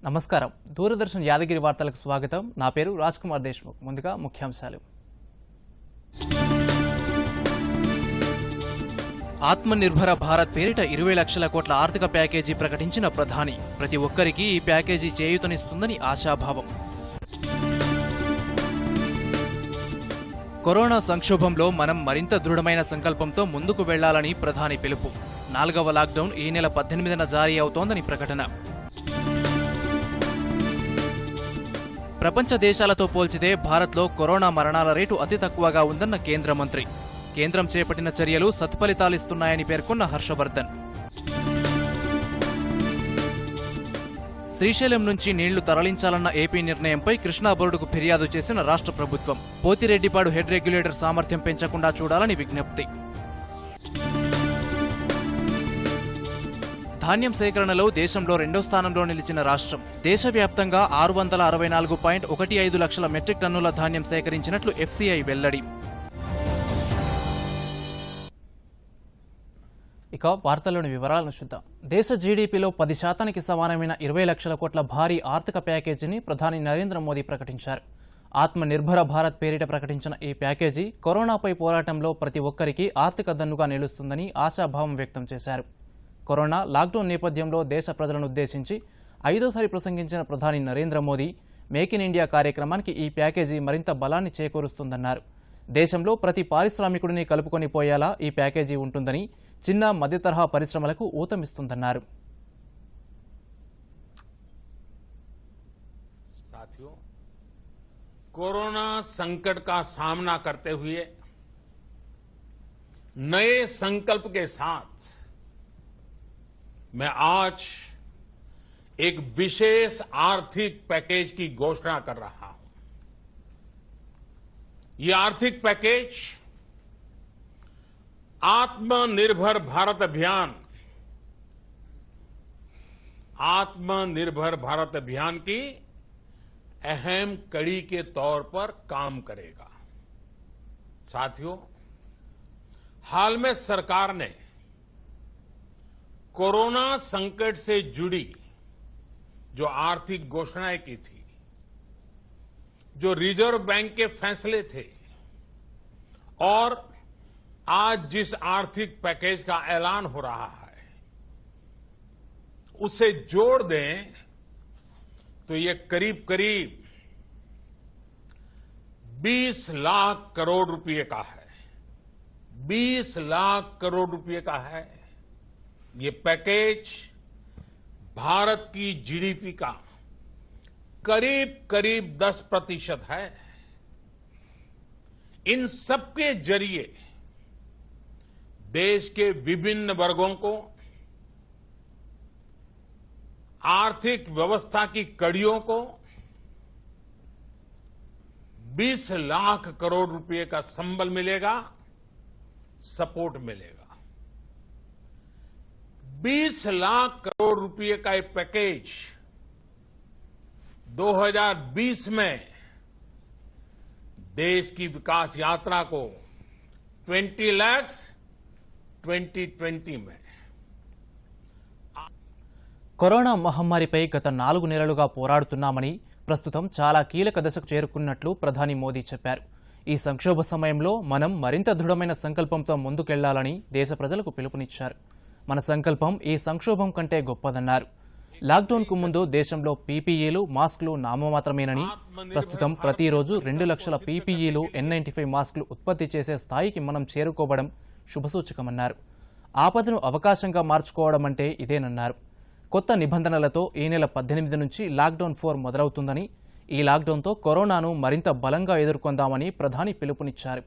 నమస్కారం దూరదర్శన్ యాదగిరి వార్తలకు స్వాగతం నా పేరు రాజ్ కుమార్ దేశ్ముఖ్ ముందుగా ముఖ్యాంశాలు ఆత్మనిర్భర భారత్ పేరిట 20 లక్షల కోట్ల ఆర్థిక ప్యాకేజీ ప్రకటించిన ప్రధాని ప్రతి ఒక్కరికి ఈ ప్యాకేజీ చేయూతనిస్తుందని ఆశాభావం కరోనా సంక్షోభంలో మనం మరింత దృఢమైన సంకల్పంతో ముందుకు వెళ్లాలని ప్రధాని పిలుపు 4వ లాక్డౌన్ ఈ నెల 18న జారీ అవుతోందని ప్రకటన ప్రపంచ దేశాలతో పోల్చితే భారత్లో కరోనా మరణాల రేటు అతి తక్కువగా ఉందన్న కేంద్ర మంత్రి కేంద్రం చేపట్టిన చర్యలు సత్ఫలితాలిస్తున్నాయని పేర్కొన్న హర్షవర్ధన్ శ్రీశైలం నుంచి నీళ్లు తరలించాలన్న ఏపీ నిర్ణయంపై కృష్ణా బోర్డుకు ఫిర్యాదు చేసిన రాష్ట్ర ప్రభుత్వం పోతిరెడ్డిపాడు హెడ్ రెగ్యులేటర్ సామర్థ్యం పెంచకుండా చూడాలని విజ్ఞప్తి ధాన్యం సేకరణలో దేశంలో 2వ స్థానంలో నిలిచిన రాష్ట్రం దేశవ్యాప్తంగా 664.15 లక్షల మెట్రిక్ టన్నుల ధాన్యం సేకరించినట్లు ఎఫ్సీఐ వెల్లడి. ఇక వార్తల్లోని వివరాలను చూద్దాం. దేశ జీడీపీలో 10% సమానమైన 20 లక్షల కోట్ల భారీ ఆర్థిక ప్యాకేజీని ప్రధాని నరేంద్ర మోదీ ప్రకటించారు. ఆత్మనిర్భర భారత్ పేరిట ప్రకటించిన ఈ ప్యాకేజీ కరోనాపై పోరాటంలో ప్రతి ఒక్కరికి ఆర్థిక దన్నుగా నిలుస్తుందని ఆశాభావం వ్యక్తం చేశారు. కరోనా లాక్డౌన్ నేపథ్యంలో దేశ ప్రజలను ఉద్దేశించి 5వసారి ప్రసంగించిన ప్రధాని Narendra Modi make in India కార్యక్రమానికి ఈ ప్యాకేజీ మరింత బలాన్ని చేకూరుస్తుందన్నారు. దేశంలో ప్రతి పారిశ్రామికుడిని కలుపుకొని పోయేలా ఈ ప్యాకేజీ ఉంటుందని చిన్న మధ్యతరహా పరిశ్రమలకు ఊతమిస్తుందన్నారు. साथियों, कोरोना संकट का सामना करते हुए नए संकल्प के साथ मैं आज एक विशेष आर्थिक पैकेज की घोषणा कर रहा हूं. ये आर्थिक पैकेज आत्मनिर्भर भारत अभियान की अहम कड़ी के तौर पर काम करेगा. साथियों, हाल में सरकार ने कोरोना संकट से जुड़ी जो आर्थिक घोषणाएं की थी, जो रिजर्व बैंक के फैसले थे और आज जिस आर्थिक पैकेज का ऐलान हो रहा है उसे जोड़ दें तो ये करीब करीब 20 लाख करोड़ रुपए का है. 20 लाख करोड़ रुपए का है. ये पैकेज भारत की जीडीपी का करीब करीब 10% है. इन सबके जरिए देश के विभिन्न वर्गों को आर्थिक व्यवस्था की कड़ियों को 20 लाख करोड़ रुपए का संबल मिलेगा, सपोर्ट मिलेगा. 20 लाख करोड़ रुपए का ये पैकेज 2020 में देश की विकास यात्रा को 20 लाख 2020 में కరోనా మహమ్మారిపై గత 4 నెలలుగా పోరాడుతున్నామని ప్రస్తుతం చాలా కీలక దశకు చేరుకున్నట్లు ప్రధాని మోదీ చెప్పారు. ఈ సంక్షోభ సమయంలో మనం మరింత దృఢమైన సంకల్పంతో ముందుకెళ్లాలని దేశ ప్రజలకు పిలుపునిచ్చారు. మన సంకల్పం ఈ సంక్షోభం కంటే గొప్పదన్నారు. లాక్డౌన్కు ముందు దేశంలో పీపీఈలు, మాస్కులు నామమాత్రమేనని ప్రస్తుతం ప్రతిరోజు 2 లక్షల పీపీఈలు, N95 మాస్కులు ఉత్పత్తి చేసే స్థాయికి మనం చేరుకోవడం శుభసూచకమన్నారు. ఆపదను అవకాశంగా మార్చుకోవడం అంటే ఇదేనన్నారు. కొత్త నిబంధనలతో ఈ నెల 18 నుంచి లాక్డౌన్ 4 మొదలవుతుందని, ఈ లాక్డౌన్తో కరోనాను మరింత బలంగా ఎదుర్కొందామని ప్రధాని పిలుపునిచ్చారు.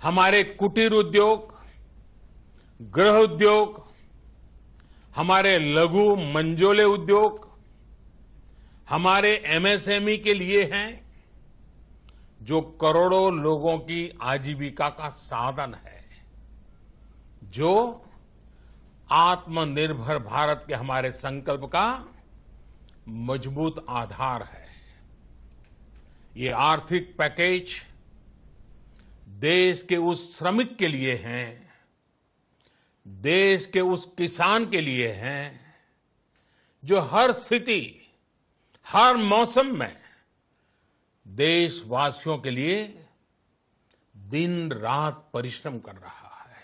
हमारे कुटीर उद्योग, गृह उद्योग, हमारे लघु मंझोले उद्योग, हमारे एमएसएमई के लिए हैं, जो करोड़ों लोगों की आजीविका का साधन है, जो आत्मनिर्भर भारत के हमारे संकल्प का मजबूत आधार है. ये आर्थिक पैकेज देश के उस श्रमिक के लिए हैं, देश के उस किसान के लिए हैं जो हर स्थिति, हर मौसम में देशवासियों के लिए दिन रात परिश्रम कर रहा है।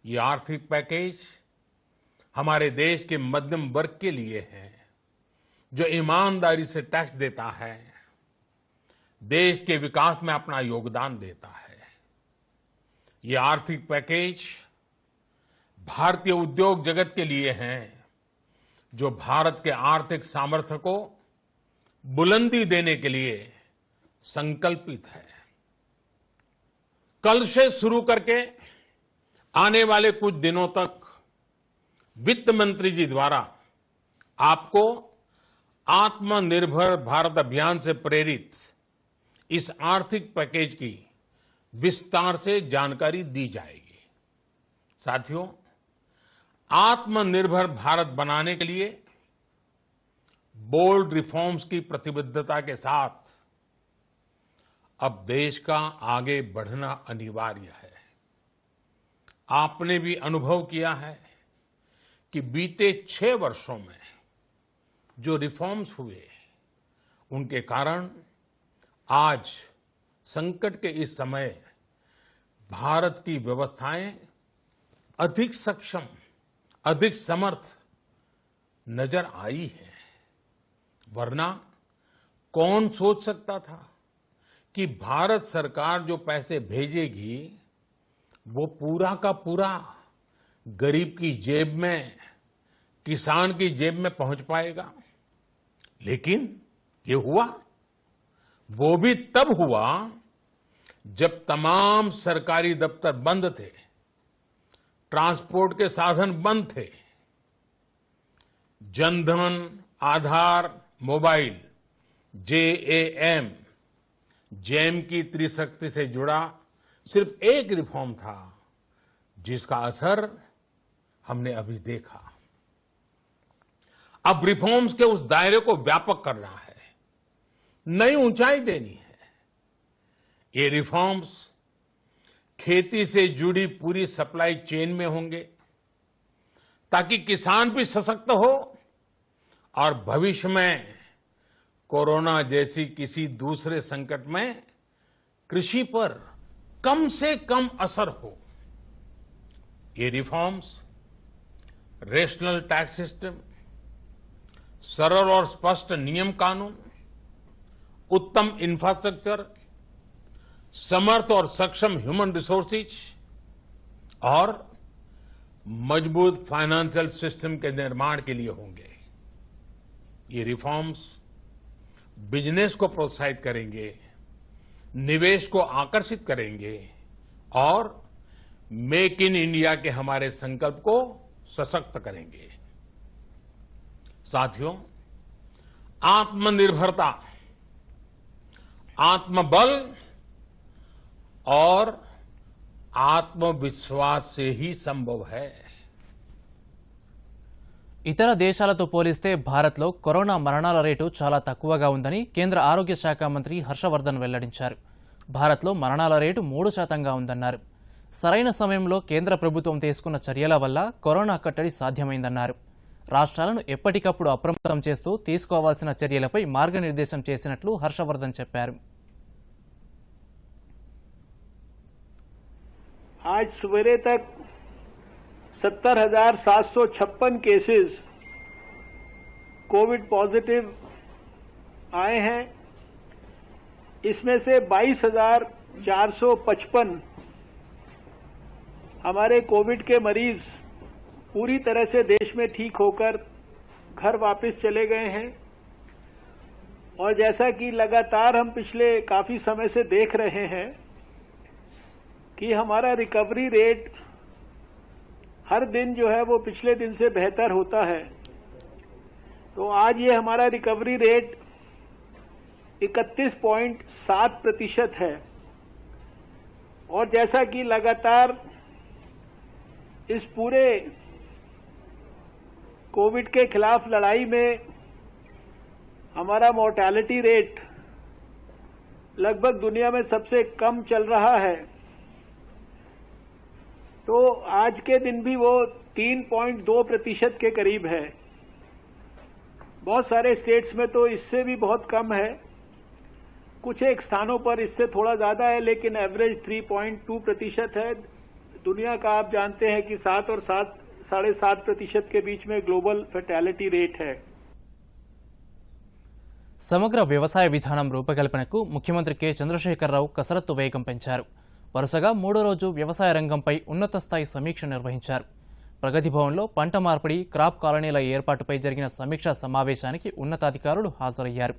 ये आर्थिक पैकेज हमारे देश के मध्यम वर्ग के लिए है, जो ईमानदारी से टैक्स देता है, देश के विकास में अपना योगदान देता है। ये आर्थिक पैकेज भारतीय उद्योग जगत के लिए है, जो भारत के आर्थिक सामर्थ्य को बुलंदी देने के लिए संकल्पित है। कल से शुरू करके आने वाले कुछ दिनों तक वित्त मंत्री जी द्वारा आपको आत्मनिर्भर भारत अभियान से प्रेरित इस आर्थिक पैकेज की विस्तार से जानकारी दी जाएगी। साथियों, आत्मनिर्भर भारत बनाने के लिए बोल्ड रिफॉर्म्स की प्रतिबद्धता के साथ अब देश का आगे बढ़ना अनिवार्य है। आपने भी अनुभव किया है कि बीते 6 वर्षों में जो रिफॉर्म्स हुए, उनके कारण आज संकट के इस समय भारत की व्यवस्थाएं अधिक सक्षम, अधिक समर्थ नजर आई है। वरना कौन सोच सकता था कि भारत सरकार जो पैसे भेजेगी वो पूरा का पूरा गरीब की जेब में, किसान की जेब में पहुंच पाएगा। लेकिन ये हुआ, वो भी तब हुआ जब तमाम सरकारी दफ्तर बंद थे, ट्रांसपोर्ट के साधन बंद थे। जनधन, आधार, मोबाइल, जेम की त्रिशक्ति से जुड़ा सिर्फ एक रिफॉर्म था, जिसका असर हमने अभी देखा। अब रिफॉर्म्स के उस दायरे को व्यापक करना है, नई ऊंचाई देनी है। ये रिफॉर्म्स खेती से जुड़ी पूरी सप्लाई चेन में होंगे, ताकि किसान भी सशक्त हो और भविष्य में कोरोना जैसी किसी दूसरे संकट में कृषि पर कम से कम असर हो। ये रिफॉर्म्स रेशनल टैक्स सिस्टम, सरल और स्पष्ट नियम कानून, उत्तम इंफ्रास्ट्रक्चर, समर्थ और सक्षम ह्यूमन रिसोर्सेज और मजबूत फाइनेंशियल सिस्टम के निर्माण के लिए होंगे। ये रिफॉर्म्स बिजनेस को प्रोत्साहित करेंगे, निवेश को आकर्षित करेंगे और मेक इन इंडिया के हमारे संकल्प को सशक्त करेंगे। साथियों, आत्मनिर्भरता, आत्मबल और आत्मविश्वास से ही संभव है। ఇతర దేశాలతో పోలిస్తే భారత్లో కరోనా మరణాల రేటు చాలా తక్కువగా ఉందని కేంద్ర ఆరోగ్య శాఖ మంత్రి హర్షవర్ధన్ వెల్లడించారు. భారత్లో మరణాల రేటు 3% ఉందన్నారు. సరైన సమయంలో కేంద్ర ప్రభుత్వం తీసుకున్న చర్యల వల్ల కరోనా కట్టడి సాధ్యమైందన్నారు. రాష్ట్రాలను ఎప్పటికప్పుడు అప్రమత్తం చేస్తూ తీసుకోవాల్సిన చర్యలపై మార్గనిర్దేశం చేసినట్లు హర్షవర్ధన్ చెప్పారు. आज सवेरे तक 70,756 केसेस कोविड पॉजिटिव आए हैं। इसमें से 22,455 हमारे कोविड के मरीज पूरी तरह से देश में ठीक होकर घर वापस चले गए हैं। और जैसा कि लगातार हम पिछले काफी समय से देख रहे हैं कि हमारा रिकवरी रेट हर दिन जो है वो पिछले दिन से बेहतर होता है। तो आज ये हमारा रिकवरी रेट 31.7% है। और जैसा कि लगातार इस पूरे कोविड के खिलाफ लड़ाई में हमारा मोर्टेलिटी रेट लगभग दुनिया में सबसे कम चल रहा है, तो आज के दिन भी वो 3.2% के करीब है। बहुत सारे स्टेट्स में तो इससे भी बहुत कम है, कुछ एक स्थानों पर इससे थोड़ा ज्यादा है, लेकिन एवरेज 3.2% है। दुनिया का आप जानते हैं कि 7 और 7.5% के बीच में ग्लोबल फर्टिलिटी रेट है। సమగ్ర వ్యవసాయ విధానం రూపకల్పనకు ముఖ్యమంత్రి కె చంద్రశేఖరరావు కసరత్తు వేగం పెంచారు. వరుసగా మూడో రోజు వ్యవసాయ రంగంపై ఉన్నత స్థాయి సమీక్ష నిర్వహించారు. ప్రగతి భవన్లో పంట మార్పిడి, క్రాప్ కాలనీల ఏర్పాటుపై జరిగిన సమీక్షా సమావేశానికి ఉన్నతాధికారులు హాజరయ్యారు.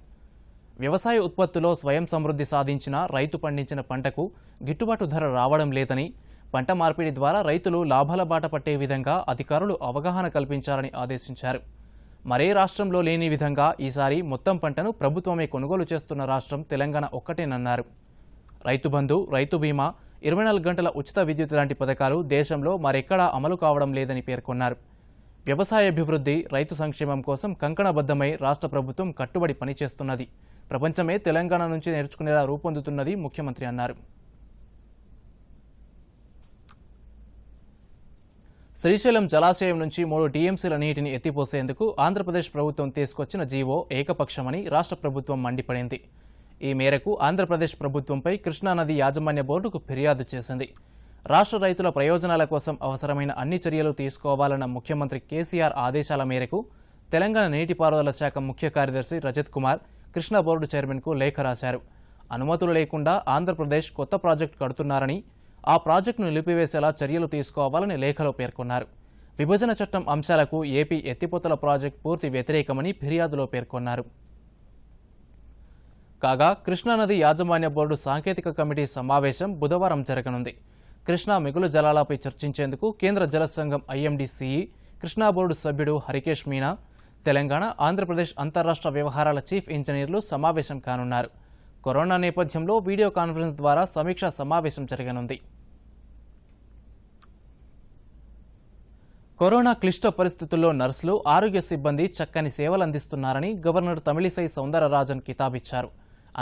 వ్యవసాయ ఉత్పత్తులో స్వయం సమృద్ధి సాధించిన రైతు పండించిన పంటకు గిట్టుబాటు ధర రావడం లేదని, పంట మార్పిడి ద్వారా రైతులు లాభాల బాట పట్టే విధంగా అధికారులు అవగాహన కల్పించాలని ఆదేశించారు. మరే రాష్ట్రంలో లేని విధంగా ఈసారి మొత్తం పంటను ప్రభుత్వమే కొనుగోలు చేస్తున్న రాష్ట్రం తెలంగాణ ఒక్కటేనన్నారు. రైతు బంధు, రైతు బీమా, 24 గంటల ఉచిత విద్యుత్ లాంటి పథకాలు దేశంలో మరెక్కడా అమలు కావడం లేదని పేర్కొన్నారు. వ్యవసాయాభివృద్ధి, రైతు సంక్షేమం కోసం కంకణబద్ధమై రాష్ట్ర ప్రభుత్వం కట్టుబడి పనిచేస్తున్నది. ప్రపంచమే తెలంగాణ నుంచి నేర్చుకునేలా రూపొందుతున్నది ముఖ్యమంత్రి అన్నారు. శ్రీశైలం జలాశయం నుంచి 3 టీఎంసీల నీటిని ఎత్తిపోసేందుకు ఆంధ్రప్రదేశ్ ప్రభుత్వం తీసుకొచ్చిన జీవో ఏకపక్షమని రాష్ట్ర ప్రభుత్వం మండిపడింది. ఈ మేరకు ఆంధ్రప్రదేశ్ ప్రభుత్వంపై కృష్ణానది యాజమాన్య బోర్డుకు ఫిర్యాదు చేసింది. రాష్ట్ర రైతుల ప్రయోజనాల కోసం అవసరమైన అన్ని చర్యలు తీసుకోవాలన్న ముఖ్యమంత్రి కేసీఆర్ ఆదేశాల మేరకు తెలంగాణ నీటిపారుదల శాఖ ముఖ్య కార్యదర్శి రజత్ కుమార్ కృష్ణా బోర్డు చైర్మన్కు లేఖ రాశారు. అనుమతులు లేకుండా ఆంధ్రప్రదేశ్ కొత్త ప్రాజెక్టు కడుతున్నారని, ఆ ప్రాజెక్టును నిలిపివేసేలా చర్యలు తీసుకోవాలని లేఖలో పేర్కొన్నారు. విభజన చట్టం అంశాలకు ఏపీ ఎత్తిపోతల ప్రాజెక్టు పూర్తి వ్యతిరేకమని ఫిర్యాదులో పేర్కొన్నారు. కాగా కృష్ణానది యాజమాన్య బోర్డు సాంకేతిక కమిటీ సమావేశం బుధవారం జరగనుంది. కృష్ణా మిగులు జలాలపై చర్చించేందుకు కేంద్ర జల సంఘం ఐఎండీ సిఈ, కృష్ణా బోర్డు సభ్యుడు హరికేష్ మీనా, తెలంగాణ, ఆంధ్రప్రదేశ్ అంతర్రాష్ట్ర వ్యవహారాల చీఫ్ ఇంజనీర్లు సమావేశం కానున్నారు. కరోనా నేపథ్యంలో వీడియో కాన్ఫరెన్స్ ద్వారా సమీక్షా సమావేశం జరగనుంది. కరోనా క్లిష్ట పరిస్థితుల్లో నర్సులు, ఆరోగ్య సిబ్బంది చక్కని సేవలందిస్తున్నారని గవర్నర్ తమిళిసై సౌందరరాజన్ కితాబిచ్చారు.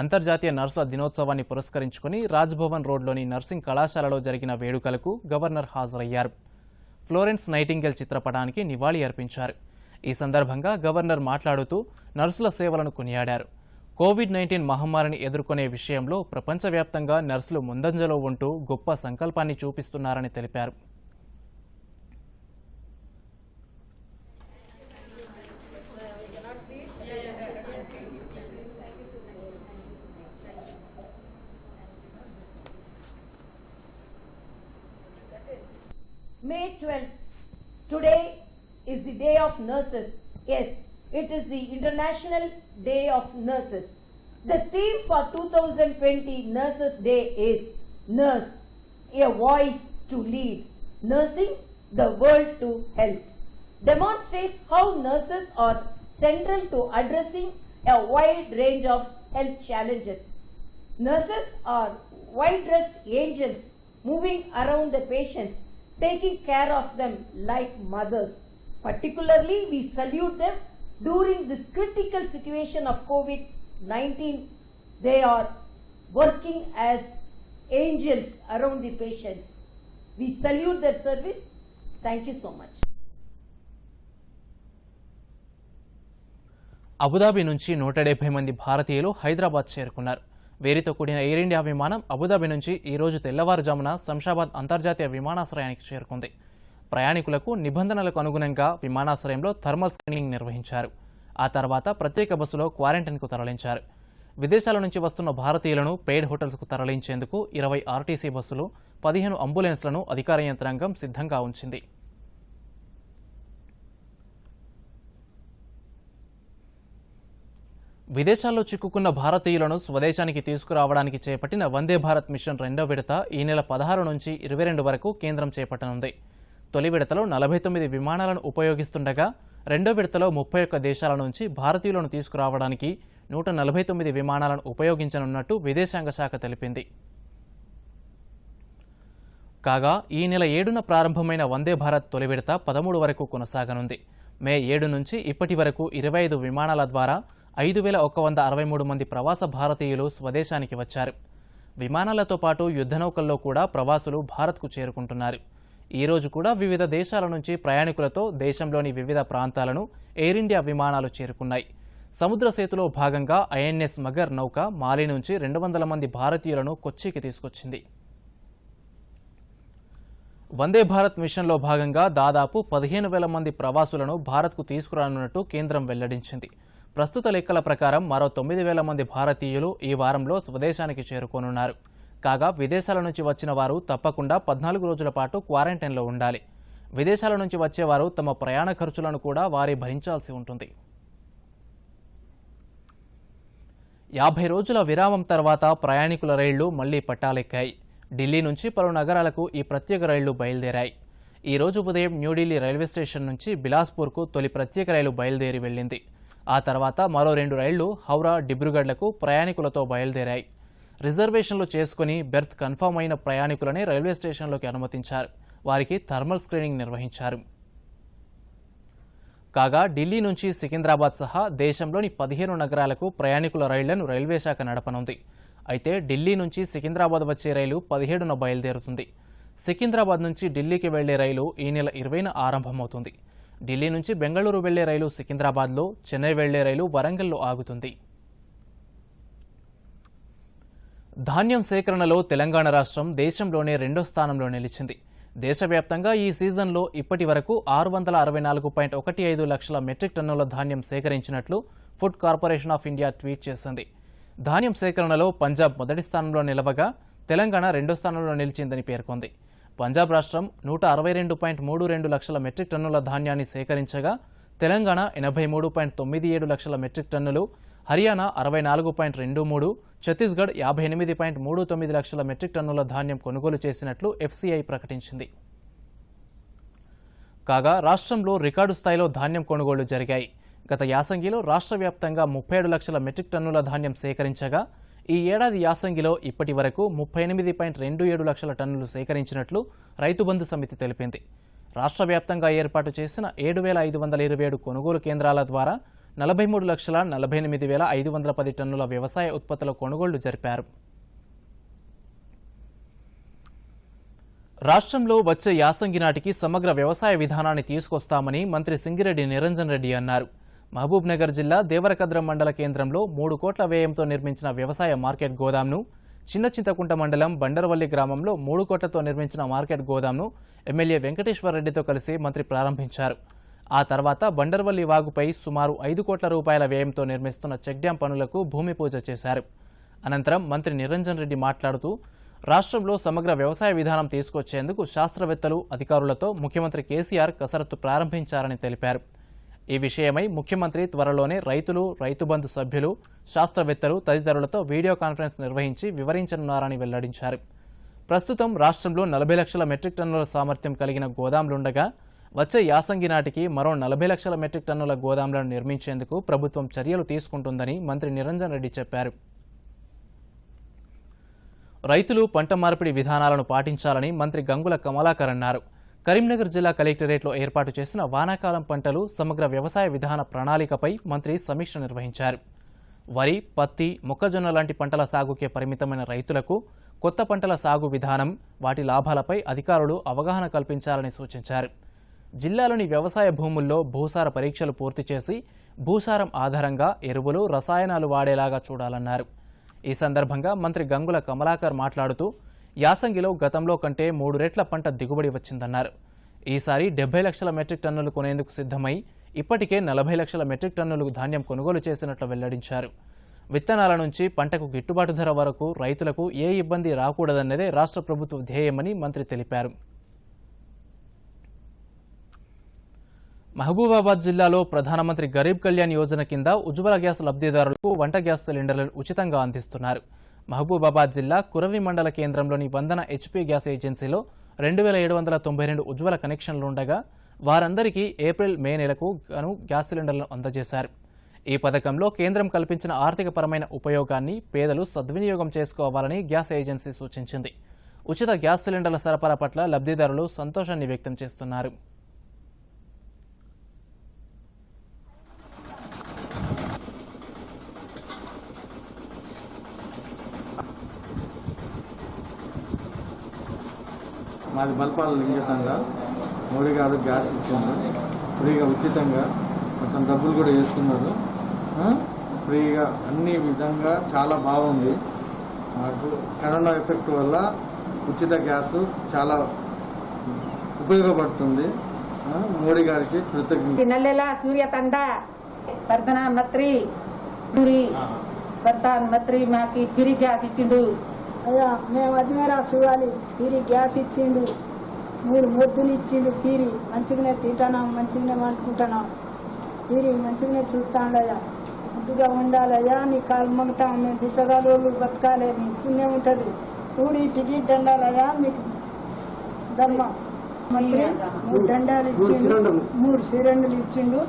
అంతర్జాతీయ నర్సుల దినోత్సవాన్ని పురస్కరించుకుని రాజ్భవన్ రోడ్లోని నర్సింగ్ కళాశాలలో జరిగిన వేడుకలకు గవర్నర్ హాజరయ్యారు. ఫ్లోరెన్స్ నైటింగేల్ చిత్రపటానికి నివాళి అర్పించారు. ఈ సందర్భంగా గవర్నర్ మాట్లాడుతూ నర్సుల సేవలను కొనియాడారు. కోవిడ్-19 మహమ్మారిని ఎదుర్కొనే విషయంలో ప్రపంచవ్యాప్తంగా నర్సులు ముందంజలో ఉంటూ గొప్ప సంకల్పాన్ని చూపిస్తున్నారని తెలిపారు. May 12th. Today is the Day of Nurses. Yes, it is the International Day of Nurses. The theme for 2020 Nurses Day is Nurse, a voice to lead, nursing the world to health. Demonstrates how nurses are central to addressing a wide range of health challenges. Nurses are white-dressed angels moving around the patients, taking care of them like mothers. Particularly, we salute them during this critical situation of COVID-19. They are working as angels around the patients. We salute their service. Thank you so much. Abu Dhabi నుంచి 170 మంది భారతీయులు హైదరాబాద్ చేరుకున్నారు. వీరితో కూడిన air India విమానం Abu Dhabi నుంచి ఈ రోజు తెల్లవారుజామున శంషాబాద్ అంతర్జాతీయ విమానాశ్రయానికి చేరుకుంది. ప్రయాణికులకు నిబంధనలకు అనుగుణంగా విమానాశ్రయంలో థర్మల్ స్క్రీనింగ్ నిర్వహించారు. ఆ తర్వాత ప్రత్యేక బస్సులో క్వారంటైన్కు తరలించారు. విదేశాల నుంచి వస్తున్న భారతీయులను పెయిడ్ హోటల్స్కు తరలించేందుకు 20 ఆర్టీసీ బస్సులు, 15 అంబులెన్స్లను అధికార యంత్రాంగం సిద్ధంగా ఉంచింది. విదేశాల్లో చిక్కుకున్న భారతీయులను స్వదేశానికి తీసుకురావడానికి చేపట్టిన వందే భారత్ మిషన్ 2వ విడత ఈ నెల 16 నుంచి 22 వరకు కేంద్రం చేపట్టనుంది. తొలి విడతలో 49 విమానాలను ఉపయోగిస్తుండగా 2వ విడతలో 31 దేశాల నుంచి భారతీయులను తీసుకురావడానికి 149 విమానాలను ఉపయోగించనున్నట్టు విదేశాంగ శాఖ తెలిపింది. కాగా ఈ నెల 7న ప్రారంభమైన వందే భారత్ తొలి విడత 13 వరకు కొనసాగనుంది. మే 7 నుంచి ఇప్పటి వరకు 25 విమానాల ద్వారా 5,163 మంది ప్రవాస భారతీయులు స్వదేశానికి వచ్చారు. విమానాలతో పాటు యుద్ధనౌకల్లో కూడా ప్రవాసులు భారత్కు చేరుకుంటున్నారు. ఈ రోజు కూడా వివిధ దేశాల నుంచి ప్రయాణికులతో దేశంలోని వివిధ ప్రాంతాలను ఎయిర్ ఇండియా విమానాలు చేరుకున్నాయి. సముద్ర సేతులో భాగంగా ఐఎన్ఎస్ మగర్ నౌక మాలి నుంచి 200 మంది భారతీయులను కొచ్చికి తీసుకొచ్చింది. వందే భారత్ మిషన్లో భాగంగా దాదాపు 15,000 మంది ప్రవాసులను భారత్కు తీసుకురానున్నట్టు కేంద్రం వెల్లడించింది. ప్రస్తుత లెక్కల ప్రకారం మరో 9,000 మంది భారతీయులు ఈ వారంలో స్వదేశానికి చేరుకోనున్నారు. కాగా విదేశాల నుంచి వచ్చిన వారు తప్పకుండా 14 రోజుల పాటు క్వారంటైన్లో ఉండాలి. విదేశాల నుంచి వచ్చేవారు తమ ప్రయాణ ఖర్చులను కూడా వారే భరించాల్సి ఉంటుంది. 50 రోజుల విరామం తర్వాత ప్రయాణికుల రైళ్లు మళ్లీ పట్టాలెక్కాయి. ఢిల్లీ నుంచి పలు నగరాలకు ఈ ప్రత్యేక రైళ్లు బయలుదేరాయి. ఈ రోజు ఉదయం న్యూఢిల్లీ రైల్వే స్టేషన్ నుంచి బిలాస్పూర్కు తొలి ప్రత్యేక రైలు బయలుదేరి వెళ్లింది. ఆ తర్వాత మరో 2 రైళ్లు హౌరా, డిబ్రూగఢ్లకు ప్రయాణికులతో బయలుదేరాయి. రిజర్వేషన్లు చేసుకుని బెర్త్ కన్ఫర్మ్ అయిన ప్రయాణికులనే రైల్వే స్టేషన్లోకి అనుమతించారు. వారికి థర్మల్ స్క్రీనింగ్ నిర్వహించారు. కాగా ఢిల్లీ నుంచి సికింద్రాబాద్ సహా దేశంలోని 15 నగరాలకు ప్రయాణికుల రైళ్లను రైల్వే శాఖ నడపనుంది. అయితే ఢిల్లీ నుంచి సికింద్రాబాద్ వచ్చే రైలు 17న బయలుదేరుతుంది. సికింద్రాబాద్ నుంచి ఢిల్లీకి వెళ్లే రైలు ఈ నెల 20న ఆరంభమవుతుంది. ఢిల్లీ నుంచి బెంగళూరు వెళ్లే రైలు సికింద్రాబాద్లో, చెన్నై వెళ్లే రైలు వరంగల్లో ఆగుతుంది. ధాన్యం సేకరణలో తెలంగాణ రాష్ట్రం దేశంలోనే 2వ స్థానంలో నిలిచింది. దేశవ్యాప్తంగా ఈ సీజన్లో ఇప్పటి వరకు 664.15 లక్షల మెట్రిక్ టన్నుల ధాన్యం సేకరించినట్లు food corporation of India tweet చేసింది. ధాన్యం సేకరణలో పంజాబ్ మొదటి స్థానంలో నిలవగా తెలంగాణ 2వ స్థానంలో నిలిచిందని పేర్కొంది. పంజాబ్ రాష్ట్రం 162.32 లక్షల మెట్రిక్ టన్నుల ధాన్యాన్ని సేకరించగా తెలంగాణ 83.97 లక్షల మెట్రిక్ టన్నులు, హర్యానా 64.23, ఛత్తీస్గఢ్ 58.39 లక్షల మెట్రిక్ టన్నుల ధాన్యం కొనుగోలు చేసినట్లు ఎఫ్సీఐ ప్రకటించింది. కాగా రాష్ట్రంలో రికార్డు స్థాయిలో ధాన్యం కొనుగోళ్లు జరిగాయి. గత యాసంగిలో రాష్ట్ర వ్యాప్తంగా 37 లక్షల మెట్రిక్ టన్నుల ధాన్యం సేకరించగా ఈ ఏడాది యాసంగిలో ఇప్పటి వరకు 38.27 లక్షల టన్నులు సేకరించినట్లు రైతు బంధు సమితి తెలిపింది. రాష్ట్ర వ్యాప్తంగా ఏర్పాటు చేసిన 7,527 కొనుగోలు కేంద్రాల ద్వారా 43,48,510 టన్నుల వ్యవసాయ ఉత్పత్తుల కొనుగోళ్లు జరిపారు. రాష్ట్రంలో వచ్చే యాసంగి నాటికి సమగ్ర వ్యవసాయ విధానాన్ని తీసుకొస్తామని మంత్రి సింగిరెడ్డి నిరంజన్ రెడ్డి అన్నారు. మహబూబ్ నగర్ జిల్లా దేవరకద్రం మండల కేంద్రంలో 3 కోట్ల వ్యయంతో నిర్మించిన వ్యవసాయ మార్కెట్ గోదాంను, చిన్న చింతకుంట మండలం బండరవల్లి గ్రామంలో 3 కోట్లతో నిర్మించిన మార్కెట్ గోదాంను ఎమ్మెల్యే వెంకటేశ్వర రెడ్డితో కలిసి మంత్రి ప్రారంభించారు. ఆ తర్వాత బండర్వల్లి వాగుపై సుమారు 5 కోట్ల రూపాయల వ్యయంతో నిర్మిస్తున్న చెక్ డ్యాం పనులకు భూమి పూజ చేశారు. అనంతరం మంత్రి నిరంజన్ రెడ్డి మాట్లాడుతూ రాష్ట్రంలో సమగ్ర వ్యవసాయ విధానం తీసుకొచ్చేందుకు శాస్త్రవేత్తలు, అధికారులతో ముఖ్యమంత్రి కేసీఆర్ కసరత్తు ప్రారంభించారని తెలిపారు. ఈ విషయమై ముఖ్యమంత్రి త్వరలోనే రైతులు, రైతు బంధు సభ్యులు, శాస్త్రవేత్తలు తదితరులతో వీడియో కాన్ఫరెన్స్ నిర్వహించి వివరించనున్నారని వెల్లడించారు. ప్రస్తుతం రాష్ట్రంలో 40 లక్షల మెట్రిక్ టన్నుల సామర్థ్యం కలిగిన గోదాంలుండగా వచ్చే యాసంగి నాటికి మరో 40 లక్షల మెట్రిక్ టన్నుల గోదాంలను నిర్మించేందుకు ప్రభుత్వం చర్యలు తీసుకుంటుందని మంత్రి నిరంజన్ రెడ్డి చెప్పారు. రైతులు పంట మార్పిడి విధానాలను పాటించాలని మంత్రి గంగుల కమలాకర్ అన్నారు. కరీంనగర్ జిల్లా కలెక్టరేట్లో ఏర్పాటు చేసిన వానాకాలం పంటలు సమగ్ర వ్యవసాయ విధాన ప్రణాళికపై మంత్రి సమీక్ష నిర్వహించారు. వరి, పత్తి, మొక్కజొన్న లాంటి పంటల సాగుకే పరిమితమైన రైతులకు కొత్త పంటల సాగు విధానం, వాటి లాభాలపై అధికారులు అవగాహన కల్పించాలని సూచించారు. జిల్లాలోని వ్యవసాయ భూముల్లో భూసార పరీక్షలు పూర్తి చేసి భూసారం ఆధారంగా ఎరువులు, రసాయనాలు వాడేలాగా చూడాలన్నారు. ఈ సందర్భంగా మంత్రి గంగుల కమలాకర్ మాట్లాడుతూ యాసంగిలో గతంలో కంటే 3 రెట్ల పంట దిగుబడి వచ్చిందన్నారు. ఈసారి 70 లక్షల మెట్రిక్ టన్నులు కొనేందుకు సిద్ధమై ఇప్పటికే 40 లక్షల మెట్రిక్ టన్నులు ధాన్యం కొనుగోలు చేసినట్లు వెల్లడించారు. విత్తనాల నుంచి పంటకు గిట్టుబాటు ధర వరకు రైతులకు ఏ ఇబ్బంది రాకూడదన్నదే రాష్ట్ర ప్రభుత్వ ధ్యేయమని మంత్రి తెలిపారు. మహబూబాబాద్ జిల్లాలో ప్రధానమంత్రి గరీబ్ కళ్యాణ్ యోజన కింద ఉజ్వల గ్యాస్ లబ్ధిదారులకు వంట గ్యాస్ సిలిండర్లను ఉచితంగా అందిస్తున్నారు. మహబూబాబాద్ జిల్లా కురవి మండల కేంద్రంలోని వందన హెచ్పీ గ్యాస్ ఏజెన్సీలో 2,792 ఉజ్వల కనెక్షన్లుండగా వారందరికీ ఏప్రిల్, మే నెలకు గాను గ్యాస్ సిలిండర్లను అందజేశారు. ఈ పథకంలో కేంద్రం కల్పించిన ఆర్థికపరమైన ఉపయోగాన్ని పేదలు సద్వినియోగం చేసుకోవాలని గ్యాస్ ఏజెన్సీ సూచించింది. ఉచిత గ్యాస్ సిలిండర్ల సరఫరా పట్ల లబ్ధిదారులు సంతోషాన్ని వ్యక్తం చేస్తున్నారు. మాది బల్పాల లింగతంగా మోడీ గారు గ్యాస్ ఇచ్చిండ్రు ఫ్రీగా ఉచితంగా మొత్తం డబ్బులు కూడా ఇస్తున్నారు ఫ్రీగా అన్ని విధంగా చాలా బాగుంది. మాకు కరోనా ఎఫెక్ట్ వల్ల ఉచిత గ్యాస్ చాలా ఉపయోగపడుతుంది. మోడీ గారికి కృతజ్ఞత. నెలల సూర్య తండ ప్రధానమంత్రి మాకి ఫ్రీ గ్యాస్ ఇచ్చిండు. అయ్యా మేము అజ్మేరా సుగాలి పీరి గ్యాస్ ఇచ్చిండు, 3 మొద్దులు ఇచ్చిండు. పీరి మంచిగానే తింటున్నాం, మంచిగానే వండుకుంటున్నాం. పీరి మంచిగానే చూస్తాడయ్యా. ముద్దుగా ఉండాలయ్యా, నీ కాలు మొంగుతాం. మేము బిచ్చగాళ్ళు బతకాలి, నీ పుణ్యం ఉంటుంది. కూడి టికెట్ దండాలయ్యా, మీకు ధర్మ మంత్రి 3 దండాలు ఇచ్చిండు, 3 సిలిండర్లు ఇచ్చిండు.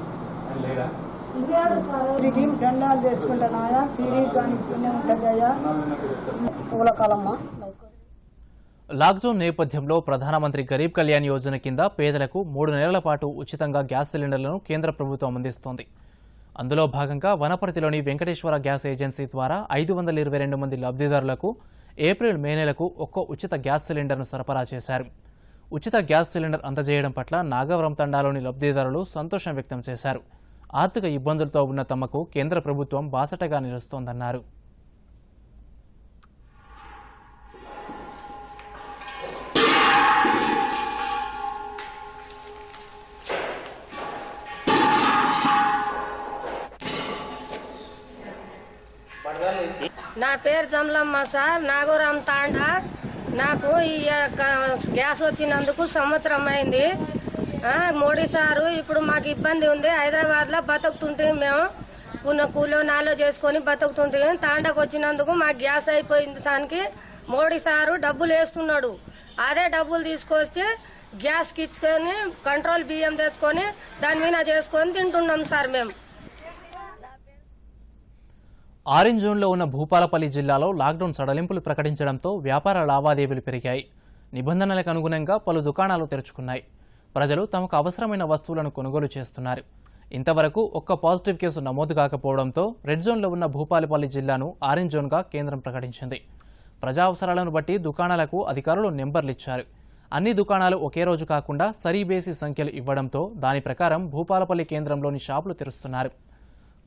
పీరికి దండాలు తెచ్చుకుంటున్నాయా, పీరి కానీ పుణ్యం ఉంటుంది అయ్యా. పూలకాలమ్మ. లాక్డౌన్ నేపథ్యంలో ప్రధానమంత్రి గరీబ్ కళ్యాణ్ యోజన కింద పేదలకు 3 నెలల పాటు ఉచితంగా గ్యాస్ సిలిండర్లను కేంద్ర ప్రభుత్వం అందిస్తోంది. అందులో భాగంగా వనపర్తిలోని వెంకటేశ్వర గ్యాస్ ఏజెన్సీ ద్వారా 522 మంది లబ్ధిదారులకు ఏప్రిల్ మే నెలకు ఒక్కో ఉచిత గ్యాస్ సిలిండర్ను సరఫరా చేశారు. ఉచిత గ్యాస్ సిలిండర్ అందజేయడం పట్ల నాగవరం తండాలోని లబ్ధిదారులు సంతోషం వ్యక్తం చేశారు. ఆర్థిక ఇబ్బందులతో ఉన్న తమకు కేంద్ర ప్రభుత్వం బాసటగా నిలుస్తోందన్నారు. నా పేరు జమలమ్మ సార్, నాగోరాం తాండా. నాకు ఈ గ్యాస్ వచ్చినందుకు సంవత్సరం అయింది. మోడీ సారు ఇప్పుడు మాకు ఇబ్బంది ఉంది. హైదరాబాద్ లో బతుకుతుంటే మేము కూలో నాలో చేసుకుని బతుకుతుంటే తాండాకు వచ్చినందుకు మాకు గ్యాస్ అయిపోయింది. దానికి మోడీ సారు డబ్బులు వేస్తున్నాడు. అదే డబ్బులు తీసుకొస్తే గ్యాస్ కిచ్చుకొని కంట్రోల్ బియ్యం తెచ్చుకొని దాని మీద చేసుకొని తింటున్నాం సార్. మేము ఆరెంజ్ జోన్లో ఉన్న భూపాలపల్లి జిల్లాలో లాక్డౌన్ సడలింపులు ప్రకటించడంతో వ్యాపార లావాదేవీలు పెరిగాయి. నిబంధనలకు అనుగుణంగా పలు దుకాణాలు తెరుచుకున్నాయి. ప్రజలు తమకు అవసరమైన వస్తువులను కొనుగోలు చేస్తున్నారు. ఇంతవరకు ఒక్క పాజిటివ్ కేసు నమోదు కాకపోవడంతో రెడ్ జోన్లో ఉన్న భూపాలపల్లి జిల్లాను ఆరెంజ్ జోన్గా కేంద్రం ప్రకటించింది. ప్రజా అవసరాలను బట్టి దుకాణాలకు అధికారులు నెంబర్లు ఇచ్చారు. అన్ని దుకాణాలు ఒకే రోజు కాకుండా సరీబేసి సంఖ్యలు ఇవ్వడంతో దాని ప్రకారం భూపాలపల్లి కేంద్రంలోని షాపులు తెరుస్తున్నారు.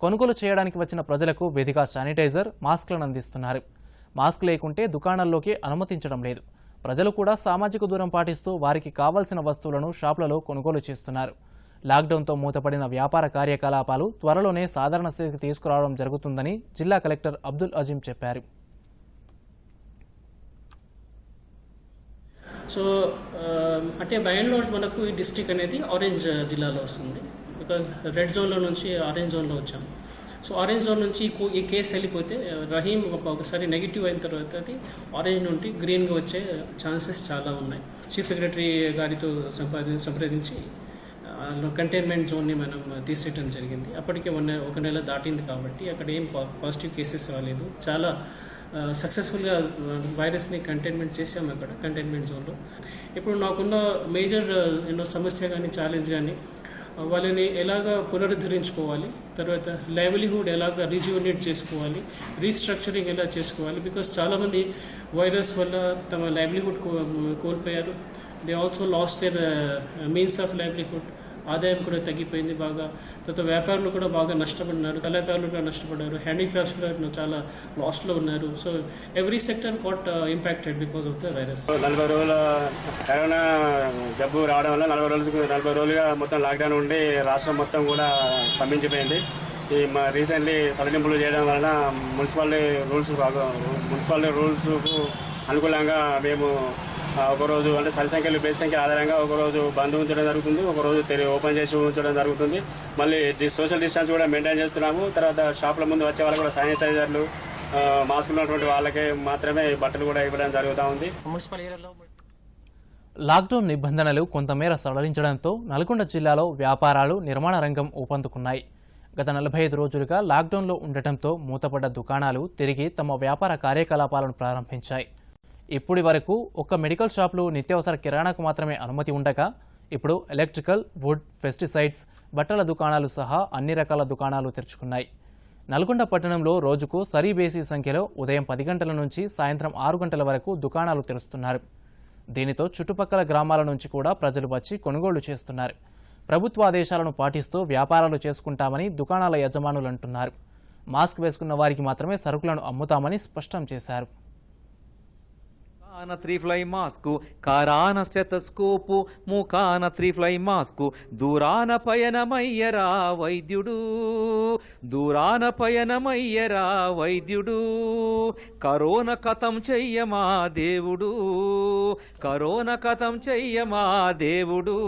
కొనుగోలు చేయడానికి వచ్చిన ప్రజలకు విధిగా శానిటైజర్, మాస్క్లను అందిస్తున్నారు. మాస్క్ లేకుంటే దుకాణాల్లోకి అనుమతించడం లేదు. ప్రజలు కూడా సామాజిక దూరం పాటిస్తూ వారికి కావాల్సిన వస్తువులను షాపులలో కొనుగోలు చేస్తున్నారు. లాక్డౌన్తో మూతపడిన వ్యాపార కార్యకలాపాలు త్వరలోనే సాధారణ స్థితికి తీసుకురావడం జరుగుతుందని జిల్లా కలెక్టర్ అబ్దుల్ అజీం చెప్పారు. సో అంటే బై అండ్ లార్జ్ మనకు ఈ డిస్ట్రిక్ట్ అనేది ఆరెంజ్ జిల్లాలో వస్తుంది. బికాజ్ రెడ్ జోన్లో నుంచి ఆరెంజ్ జోన్లో వచ్చాము. సో ఆరెంజ్ జోన్ నుంచి ఈ కేసు వెళ్ళిపోతే రహీం ఒకసారి నెగిటివ్ అయిన తర్వాత అది ఆరెంజ్ నుండి గ్రీన్గా వచ్చే ఛాన్సెస్ చాలా ఉన్నాయి. చీఫ్ సెక్రటరీ గారితో సంప్రదించి కంటైన్మెంట్ జోన్ని మనం తీసేయడం జరిగింది. అప్పటికే 1 నెల దాటింది కాబట్టి అక్కడ ఏం పాజిటివ్ కేసెస్ రాలేదు. చాలా సక్సెస్ఫుల్గా వైరస్ని కంటైన్మెంట్ చేసాము అక్కడ కంటైన్మెంట్ జోన్లో. ఇప్పుడు నాకున్న మేజర్ సమస్య కానీ ఛాలెంజ్ కానీ వాళ్ళని ఎలాగా పునరుద్ధరించుకోవాలి, తర్వాత లైవ్లీహుడ్ ఎలాగా రిజ్యూనేట్ చేసుకోవాలి, రీస్ట్రక్చరింగ్ ఎలా చేసుకోవాలి. బికాస్ చాలామంది వైరస్ వల్ల తమ లైవ్లీహుడ్ కోల్పోయారు. They also lost their means of livelihood. ఆదాయం కూడా తగ్గిపోయింది బాగా. తర్వాత వ్యాపారులు కూడా బాగా నష్టపడినారు, కళాకారులు కూడా నష్టపడ్డారు, హ్యాండీక్రాఫ్ట్స్ కూడా చాలా లాస్ట్లో ఉన్నారు. So every sector got impacted because of the virus. 40 రోజుల కరోనా జబ్బు రావడం వల్ల 40 రోజులుగా మొత్తం లాక్డౌన్ ఉండి రాష్ట్రం మొత్తం కూడా స్తంభించిపోయింది. ఈ రీసెంట్లీ సడలింపులు చేయడం వలన మున్సిపాలిటీ రూల్స్కు అనుకూలంగా మేము ఒకరోజు అంటే సరి సంఖ్యలు బేస్ సంఖ్య ఆధారంగా ఒకరోజు బంద్ ఉంచడం జరుగుతుంది, ఒకరోజు ఓపెన్ చేసి ఉంచడం జరుగుతుంది. మళ్ళీ సోషల్ డిస్టెన్స్ కూడా మెయింటైన్ చేస్తున్నాము. తర్వాత షాపుల ముందు వచ్చే వాళ్ళకి కూడా శానిటైజర్లు, మాస్క్ ఉన్నటువంటి వాళ్ళకే మాత్రమే బట్టలు కూడా ఇవ్వడం జరుగుతూ ఉంది. లాక్డౌన్ నిబంధనలు కొంతమేర సడలించడంతో నల్గొండ జిల్లాలో వ్యాపారాలు, నిర్మాణ రంగం ఊపందుకున్నాయి. గత 45 రోజులుగా లాక్డౌన్లో ఉండటంతో మూతపడ్డ దుకాణాలు తిరిగి తమ వ్యాపార కార్యకలాపాలను ప్రారంభించాయి. ఇప్పటి వరకు ఒక్క మెడికల్ షాపులు, నిత్యావసర కిరాణాకు మాత్రమే అనుమతి ఉండగా ఇప్పుడు ఎలక్ట్రికల్, వుడ్, పెస్టిసైడ్స్, బట్టల దుకాణాలు సహా అన్ని రకాల దుకాణాలు తెరుచుకున్నాయి. నల్గొండ పట్టణంలో రోజుకు సరీబేసి సంఖ్యలో ఉదయం 10 గంటల నుంచి సాయంత్రం 6 గంటల వరకు దుకాణాలు తెరుస్తున్నారు. దీనితో చుట్టుపక్కల గ్రామాల నుంచి కూడా ప్రజలు వచ్చి కొనుగోలు చేస్తున్నారు. ప్రభుత్వ ఆదేశాలను పాటిస్తూ వ్యాపారాలు చేసుకుంటామని దుకాణాల యజమానులు అంటున్నారు. మాస్క్ వేసుకున్న వారికి మాత్రమే సరుకులను అమ్ముతామని స్పష్టం చేశారు. ముఖాన 3 ఫ్లై మాస్కు, కారాన స్టెతస్కోపు, ముఖాన 3 ఫ్లై మాస్కు, దూరాన పయనమయ్యరా వైద్యుడు, దూరాన పయనమయ్యరా వైద్యుడు, కరోనా కథం చెయ్యమా దేవుడు, కరోనా కథం చెయ్యమా దేవుడు,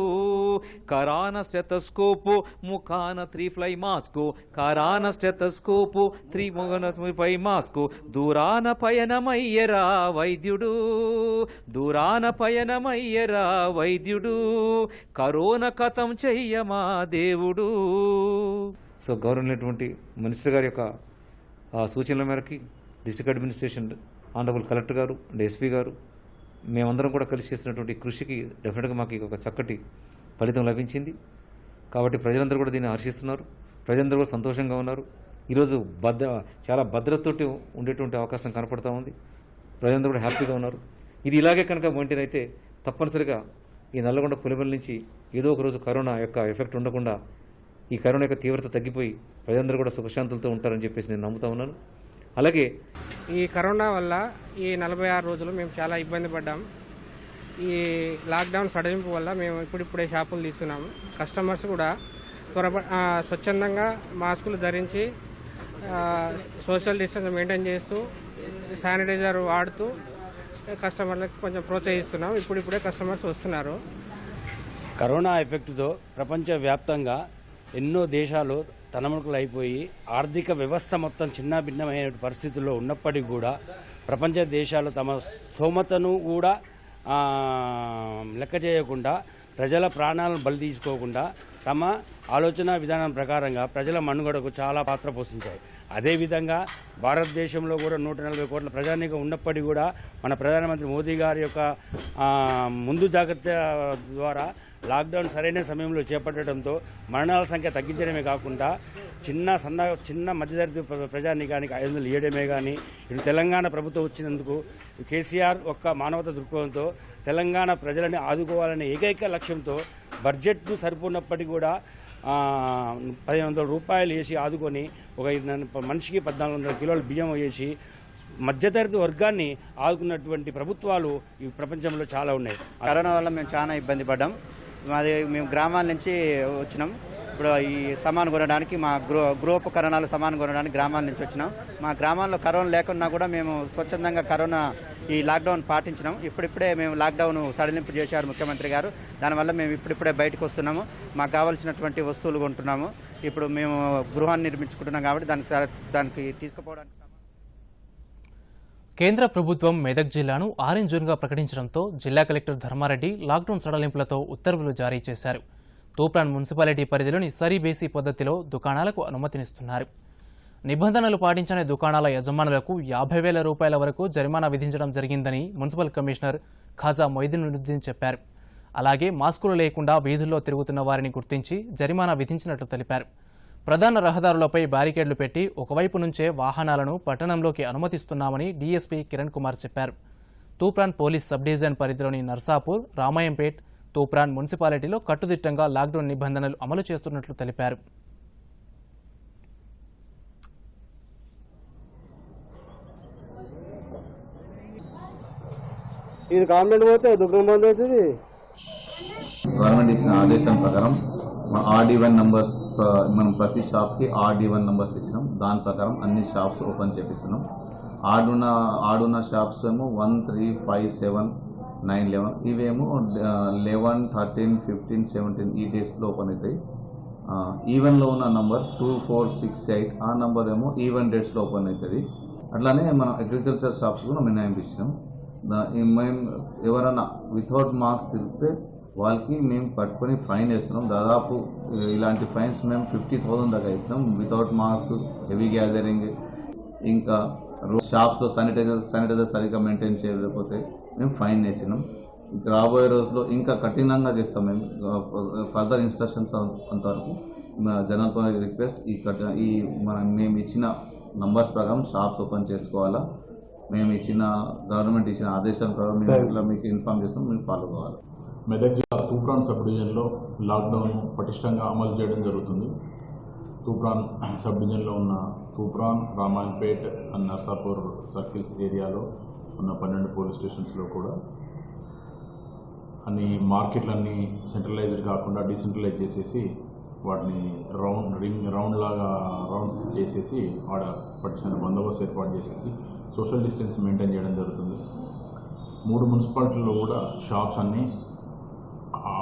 కరాన స్టెతస్కోపు, ముఖాన 3 ఫ్లై మాస్కు, కారాన స్టెతస్కోపు, 3 ఫ్లై మాస్కు, దూరాన పయనమయ్యరా వైద్యుడు, దూరాన పయనమయ్యరా వైద్యుడు, కరోనా కథం చెయ్యమా దేవుడు. సో గౌరవమైనటువంటి మినిస్టర్ గారి యొక్క సూచనల మేరకి డిస్ట్రిక్ట్ అడ్మినిస్ట్రేషన్ ఆనరబుల్ కలెక్టర్ గారు అండ్ ఎస్పీ గారు మేమందరం కూడా కలిసి చేస్తున్నటువంటి కృషికి డెఫినెట్గా మాకు ఒక చక్కటి ఫలితం లభించింది. కాబట్టి ప్రజలందరూ కూడా దీన్ని హర్షిస్తున్నారు, ప్రజలందరూ కూడా సంతోషంగా ఉన్నారు. ఈరోజు చాలా భద్రతతోటి ఉండేటువంటి అవకాశం కనపడుతూ ఉంది. ప్రజలందరూ కూడా హ్యాపీగా ఉన్నారు. ఇది ఇలాగే కనుక మెయింటైన్ అయితే తప్పనిసరిగా ఈ నల్లగొండ పులివెల నుంచి ఏదో ఒక రోజు కరోనా యొక్క ఎఫెక్ట్ ఉండకుండా ఈ కరోనా యొక్క తీవ్రత తగ్గిపోయి ప్రజలందరూ కూడా సుఖశాంతులతో ఉంటారని చెప్పేసి నేను నమ్ముతా ఉన్నాను. అలాగే ఈ కరోనా వల్ల ఈ 46 రోజులు మేము చాలా ఇబ్బంది పడ్డాం. ఈ లాక్డౌన్ సడలింపు వల్ల మేము ఇప్పుడిప్పుడే షాపులు తీస్తున్నాము. కస్టమర్స్ కూడా స్వచ్ఛందంగా మాస్కులు ధరించి సోషల్ డిస్టెన్స్ మెయింటైన్ చేస్తూ శానిటైజర్ వాడుతూ కస్టమర్లకు కొంచెం ప్రోత్సహిస్తున్నాం. ఇప్పుడిప్పుడే కస్టమర్స్ వస్తున్నారు. కరోనా ఎఫెక్ట్తో ప్రపంచవ్యాప్తంగా ఎన్నో దేశాలు తలమునకలు అయిపోయి ఆర్థిక వ్యవస్థ మొత్తం చిన్నాభిన్నమైన పరిస్థితుల్లో ఉన్నప్పటికీ కూడా ప్రపంచ దేశాలు తమ స్తోమతను కూడా లెక్క చేయకుండా ప్రజల ప్రాణాలను బలి తీసుకోకుండా తమ ఆలోచన విధానం ప్రకారంగా ప్రజల మనుగడకు చాలా పాత్ర పోషించాయి. అదేవిధంగా భారతదేశంలో కూడా 140 కోట్ల ప్రజానీకం ఉన్నప్పటికీ కూడా మన ప్రధానమంత్రి మోదీ గారి యొక్క ముందు జాగ్రత్త ద్వారా లాక్డౌన్ సరైన సమయంలో చేపట్టడంతో మరణాల సంఖ్య తగ్గించడమే కాకుండా చిన్న మధ్యతరగతి ప్రజానీకానికి 500 ఇవ్వడమే కానీ ఇటు తెలంగాణ ప్రభుత్వం వచ్చినందుకు కేసీఆర్ ఒక్క మానవత దృక్పథంతో తెలంగాణ ప్రజలని ఆదుకోవాలనే ఏకైక లక్ష్యంతో బడ్జెట్ను సరిపోనప్పటికీ కూడా 1500 రూపాయలు వేసి ఆదుకొని ఒక మనిషికి 1400 కిలోల బియ్యం వేసి మధ్యతరగతి వర్గాన్ని ఆదుకున్నటువంటి ప్రభుత్వాలు ఈ ప్రపంచంలో చాలా ఉన్నాయి. కరోనా వల్ల మేము చాలా ఇబ్బంది పడ్డాం. మేము గ్రామాల నుంచి వచ్చినాం. ఇప్పుడు ఈ సామాను కొనడానికి మా గృహోపకరణాలు సామాను కొనడానికి గ్రామాల నుంచి వచ్చినాం. మా గ్రామాల్లో కరోనా లేకున్నా కూడా మేము స్వచ్ఛందంగా కరోనా ఈ లాక్డౌన్ పాటించినాం. ఇప్పుడిప్పుడే మేము లాక్డౌన్ సడలింపు చేశారు ముఖ్యమంత్రి గారు. దానివల్ల మేము ఇప్పుడిప్పుడే బయటకు వస్తున్నాము. మాకు కావాల్సినటువంటి వస్తువులు కొంటున్నాము. ఇప్పుడు మేము గృహాన్ని నిర్మించుకుంటున్నాం కాబట్టి దానికి తీసుకుపోవడానికి కేంద్ర ప్రభుత్వం మెదక్ జిల్లాను ఆరెంజ్ జోన్గా ప్రకటించడంతో జిల్లా కలెక్టర్ ధర్మారెడ్డి లాక్డౌన్ సడలింపులతో ఉత్తర్వులు జారీ చేశారు. తూప్రాన్ మున్సిపాలిటీ పరిధిలోని సరీబేసి పద్ధతిలో దుకాణాలకు అనుమతినిస్తున్నారు. నిబంధనలు పాటించని దుకాణాల యజమానులకు 50,000 రూపాయల వరకు జరిమానా విధించడం జరిగిందని మున్సిపల్ కమిషనర్ ఖాజా మొయిదీనుద్దీన్ చెప్పారు. అలాగే మాస్కులు లేకుండా వీధుల్లో తిరుగుతున్న వారిని గుర్తించి జరిమానా విధించినట్లు తెలిపారు. ప్రధాన రహదారులపై బ్యారికేడ్లు పెట్టి ఒకవైపు నుంచే వాహనాలను పట్టణంలోకి అనుమతిస్తున్నామని డీఎస్పీ కిరణ్ కుమార్ చెప్పారు. తూప్రాన్ పోలీస్ సబ్ డివిజన్ పరిధిలోని నర్సాపూర్, రామాయంపేట్, తూప్రాన్ మున్సిపాలిటీలో కట్టుదిట్టంగా లాక్డౌన్ నిబంధనలు అమలు చేస్తున్నట్లు తెలిపారు. ఇది గవర్నమెంట్ పోతే దుకాణం బంద్ అవుతుంది. గవర్నమెంట్ ఇచ్చిన ఆదేశం ప్రకారం RD1 నంబర్స్ మనం ప్రతి షాప్కి RD1 నంబర్స్ ఇచ్చినాం. దాని ప్రకారం అన్ని షాప్స్ ఓపెన్ చేపిస్తున్నాం. ఆడున్న షాప్స్ ఏమో 1, 3, 5, 7, 9, 11 ఇవేమో 11, 13, 15, 17 ఈ డేస్లో ఓపెన్ అవుతాయి. ఈవెన్లో ఉన్న నంబర్ 2, 4, 6, 8 ఆ నంబర్ ఏమో ఈవెన్ డేట్స్లో ఓపెన్ అవుతుంది. అట్లానే మనం అగ్రికల్చర్ షాప్స్ కూడా మినహాయింపించినాం. మేము ఎవరైనా వితౌట్ మాస్క్ తిరిగితే వాళ్ళకి మేము పట్టుకొని ఫైన్ వేస్తున్నాం. దాదాపు ఇలాంటి ఫైన్స్ మేము 50,000 దాకా ఇస్తున్నాం. వితౌట్ మాస్క్, హెవీ గ్యాదరింగ్, ఇంకా షాప్స్లో శానిటైజర్ సరిగ్గా మెయింటైన్ చేయలేకపోతే మేము ఫైన్ వేసినాం. రాబోయే రోజుల్లో ఇంకా కఠినంగా చేస్తాం. మేము ఫర్దర్ ఇన్స్ట్రక్షన్స్ అంతవరకు జనరల్ పబ్లిక్ రిక్వెస్ట్ మేము ఇచ్చిన నంబర్స్ ప్రకారం షాప్స్ ఓపెన్ చేసుకోవాలా. మేము గవర్నమెంట్ ఇచ్చిన ఆదేశం ప్రకారం మేము ఇట్లా మీకు ఇన్ఫార్మ్ చేస్తాం, మీరు ఫాలో కావాలి. మెదక్ జిల్లా తూప్రాన్ సబ్ డివిజన్లో లాక్డౌన్ పటిష్టంగా అమలు చేయడం జరుగుతుంది. తూప్రాన్ సబ్ డివిజన్లో ఉన్న తూప్రాన్, రామాయణపేట్ అండ్ నర్సాపూర్ సర్కిల్స్ ఏరియాలో ఉన్న 12 పోలీస్ స్టేషన్స్లో కూడా అన్ని మార్కెట్లన్నీ సెంట్రలైజ్డ్ కాకుండా డీసెంట్రలైజ్ చేసేసి వాటిని రౌండ్ లాగా రౌండ్స్ చేసేసి ఆడ పటిష్టమైన బందోబస్తు ఏర్పాటు చేసేసి సోషల్ డిస్టెన్స్ మెయింటైన్ చేయడం జరుగుతుంది. 3 మున్సిపాలిటీల్లో కూడా షాప్స్ అన్నీ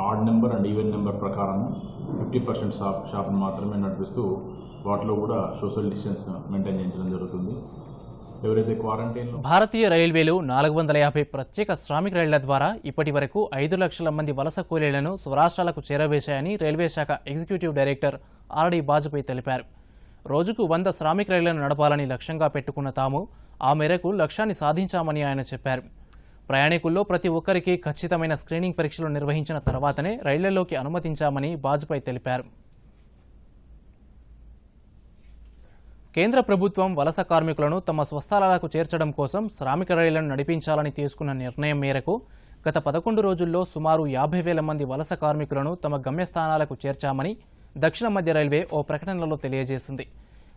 odd number and even number ప్రకారం 50% షాప్ని మాత్రమే నడిపిస్తూ వాటిలో కూడా సోషల్ డిస్టెన్స్ మెయింటైన్ చేయించడం జరుగుతుంది. ఎవరైతే క్వారంటైన్లో భారతీయ రైల్వేలు 450 ప్రత్యేక శ్రామిక రైళ్ల ద్వారా ఇప్పటి వరకు 5 లక్షల మంది వలస కూలీలను స్వరాష్ట్రాలకు చేరవేశాయని రైల్వే శాఖ ఎగ్జిక్యూటివ్ డైరెక్టర్ ఆర్డి బాజ్పేయి తెలిపారు. రోజుకు 100 శ్రామిక రైళ్లను నడపాలని లక్ష్యంగా పెట్టుకున్న తాము ఆ మేరకు లక్ష్యాన్ని సాధించామని ఆయన చెప్పారు. ప్రయాణికుల్లో ప్రతి ఒక్కరికి ఖచ్చితమైన స్క్రీనింగ్ పరీక్షలు నిర్వహించిన తర్వాతనే రైళ్లలోకి అనుమతించామని బాజ్పేయి తెలిపారు. కేంద్ర ప్రభుత్వం వలస కార్మికులను తమ స్వస్థలాలకు చేర్చడం కోసం శ్రామిక రైళ్లను నడిపించాలని తీసుకున్న నిర్ణయం మేరకు గత 11 రోజుల్లో సుమారు 50,000 మంది వలస కార్మికులను తమ గమ్యస్థానాలకు చేర్చామని దక్షిణ మధ్య రైల్వే ఓ ప్రకటనలో తెలియజేసింది.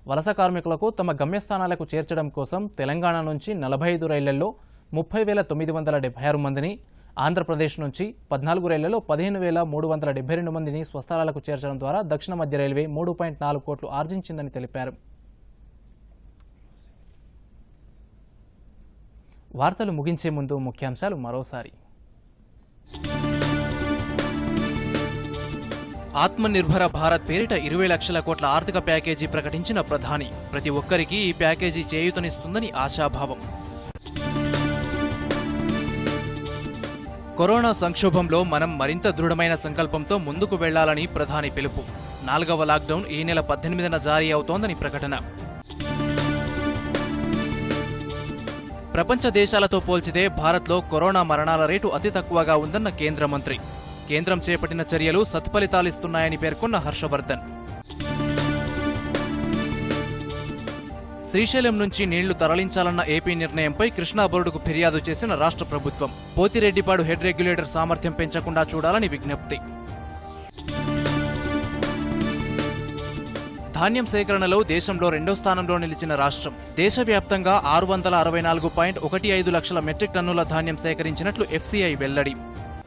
వలస కార్మికులకు తమ గమ్యస్థానాలకు చేర్చడం కోసం తెలంగాణ నుంచి 45 రైళ్లలో 30,976 మందిని, ఆంధ్రప్రదేశ్ నుంచి 14 రైళ్లలో 15,372 మందిని స్వస్థలాలకు చేర్చడం ద్వారా దక్షిణ మధ్య రైల్వే 3.4 కోట్లు ఆర్జించిందని తెలిపారు. వార్తలు ముగించే ముందు ముఖ్యాంశాలు మరోసారి. ఆత్మనిర్భర భారత్ పేరిట 20 లక్షల కోట్ల ఆర్థిక ప్యాకేజీ ప్రకటించిన ప్రధాని. ప్రతి ఒక్కరికి ఈ ప్యాకేజీ చేయూతనిస్తుందని ఆశాభావం. కరోనా సంక్షోభంలో మనం మరింత దృఢమైన సంకల్పంతో ముందుకు వెళ్లాలని ప్రధాని పిలుపు. 4వ లాక్డౌన్ ఈ నెల 18న జారీ అవుతోందని ప్రకటన. ప్రపంచ దేశాలతో పోల్చితే భారత్లో కరోనా మరణాల రేటు అతి తక్కువగా ఉందన్న కేంద్ర మంత్రి. కేంద్రం చేపట్టిన చర్యలు సత్ఫలితాలిస్తున్నాయని పేర్కొన్న హర్షవర్ధన్. శ్రీశైలం నుంచి నీళ్లు తరలించాలన్న ఏపీ నిర్ణయంపై కృష్ణా బోర్డుకు ఫిర్యాదు చేసిన రాష్ట్ర ప్రభుత్వం. పోతిరెడ్డిపాడు హెడ్ రెగ్యులేటర్ సామర్థ్యం పెంచకుండా చూడాలని విజ్ఞప్తి. ధాన్యం సేకరణలో దేశంలో 2వ స్థానంలో నిలిచిన రాష్ట్రం. దేశవ్యాప్తంగా 664.15 లక్షల మెట్రిక్ టన్నుల ధాన్యం సేకరించినట్లు ఎఫ్సీఐ వెల్లడి.